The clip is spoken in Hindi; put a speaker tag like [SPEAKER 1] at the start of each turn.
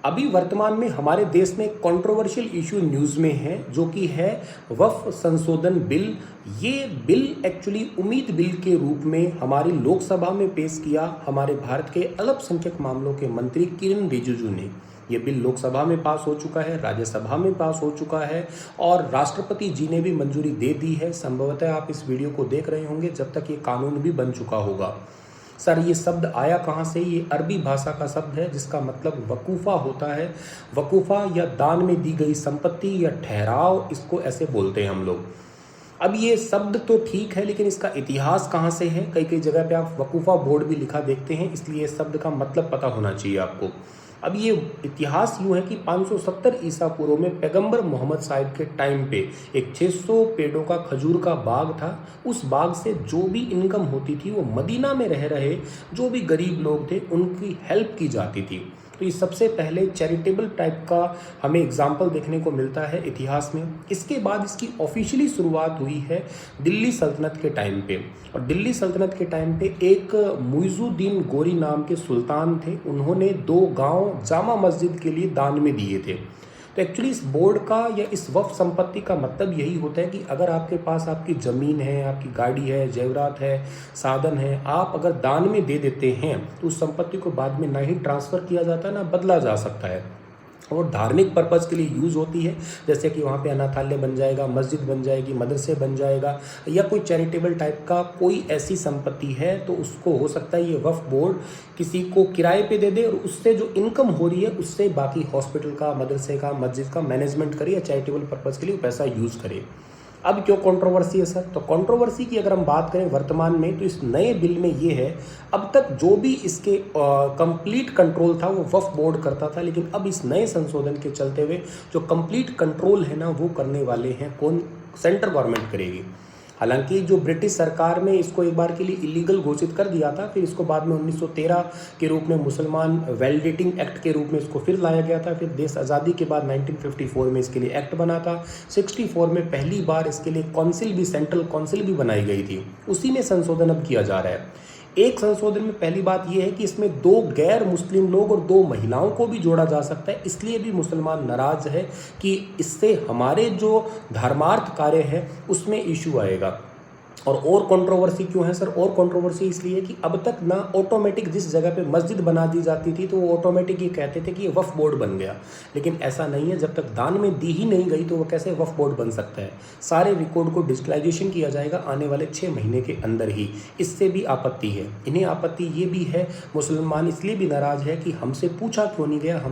[SPEAKER 1] अभी वर्तमान में हमारे देश में कंट्रोवर्शियल इशू न्यूज़ में है जो कि है वक्फ संशोधन बिल। ये बिल एक्चुअली उम्मीद बिल के रूप में हमारी लोकसभा में पेश किया हमारे भारत के अल्पसंख्यक मामलों के मंत्री किरण रिजिजू ने। ये बिल लोकसभा में पास हो चुका है, राज्यसभा में पास हो चुका है और राष्ट्रपति जी ने भी मंजूरी दे दी है। संभवतः आप इस वीडियो को देख रहे होंगे जब तक ये कानून भी बन चुका होगा। सर ये शब्द आया कहाँ से? ये अरबी भाषा का शब्द है जिसका मतलब वकूफ़ा होता है। वकूफ़ा या दान में दी गई संपत्ति या ठहराव, इसको ऐसे बोलते हैं हम लोग। अब ये शब्द तो ठीक है लेकिन इसका इतिहास कहाँ से है? कई कई जगह पे आप वकूफ़ा बोर्ड भी लिखा देखते हैं, इसलिए शब्द का मतलब पता होना चाहिए आपको। अब ये इतिहास यूँ है कि 570 ईसा पूर्व में पैगंबर मोहम्मद साहिब के टाइम पे एक 600 पेड़ों का खजूर का बाग था। उस बाग से जो भी इनकम होती थी वो मदीना में रह रहे जो भी गरीब लोग थे उनकी हेल्प की जाती थी। तो ये सबसे पहले चैरिटेबल टाइप का हमें एग्जाम्पल देखने को मिलता है इतिहास में। इसके बाद इसकी ऑफिशियली शुरुआत हुई है दिल्ली सल्तनत के टाइम पे। और दिल्ली सल्तनत के टाइम पे एक मुइज़ुद्दीन गोरी नाम के सुल्तान थे, उन्होंने 2 गांव जामा मस्जिद के लिए दान में दिए थे। तो एक्चुअली इस बोर्ड का या इस वक्फ संपत्ति का मतलब यही होता है कि अगर आपके पास आपकी ज़मीन है, आपकी गाड़ी है, जेवरात है, साधन है, आप अगर दान में दे देते हैं तो उस संपत्ति को बाद में ना ही ट्रांसफ़र किया जाता है ना बदला जा सकता है और धार्मिक पर्पज़ के लिए यूज़ होती है। जैसे कि वहाँ पे अनाथालय बन जाएगा, मस्जिद बन जाएगी, मदरसे बन जाएगा या कोई चैरिटेबल टाइप का कोई ऐसी संपत्ति है तो उसको हो सकता है ये वक्फ बोर्ड किसी को किराए पे दे दे और उससे जो इनकम हो रही है उससे बाकी हॉस्पिटल का, मदरसे का, मस्जिद का मैनेजमेंट करे या चैरिटेबल पर्पज़ के लिए पैसा यूज़ करे। अब क्यों कंट्रोवर्सी है सर? तो कंट्रोवर्सी की अगर हम बात करें वर्तमान में तो इस नए बिल में ये है, अब तक जो भी इसके कंप्लीट कंट्रोल था वो वक्फ बोर्ड करता था, लेकिन अब इस नए संशोधन के चलते हुए जो कंप्लीट कंट्रोल है ना वो करने वाले हैं कौन? सेंट्रल गवर्नमेंट करेगी। हालांकि जो ब्रिटिश सरकार ने इसको एक बार के लिए इलीगल घोषित कर दिया था, फिर इसको बाद में 1913 के रूप में मुसलमान वैलिडेटिंग एक्ट के रूप में इसको फिर लाया गया था। फिर देश आज़ादी के बाद 1954 में इसके लिए एक्ट बना था। 64 में पहली बार इसके लिए काउंसिल भी, सेंट्रल काउंसिल भी बनाई गई थी। उसी में संशोधन अब किया जा रहा है। एक संशोधन में पहली बात यह है कि इसमें 2 गैर मुस्लिम लोग और 2 महिलाओं को भी जोड़ा जा सकता है। इसलिए भी मुसलमान नाराज है कि इससे हमारे जो धर्मार्थ कार्य है उसमें इशू आएगा। और कंट्रोवर्सी क्यों है सर? और कंट्रोवर्सी इसलिए कि अब तक ना ऑटोमेटिक जिस जगह पे मस्जिद बना दी जाती थी तो वो ऑटोमेटिक ये कहते थे कि ये वक्फ बोर्ड बन गया, लेकिन ऐसा नहीं है। जब तक दान में दी ही नहीं गई तो वो कैसे वक्फ बोर्ड बन सकता है? सारे रिकॉर्ड को डिजिटलाइजेशन किया जाएगा आने वाले 6 महीने के अंदर ही। इससे भी आपत्ति है। इन्हें आपत्ति ये भी है, मुसलमान इसलिए भी नाराज़ है कि हमसे पूछा क्यों नहीं गया, हम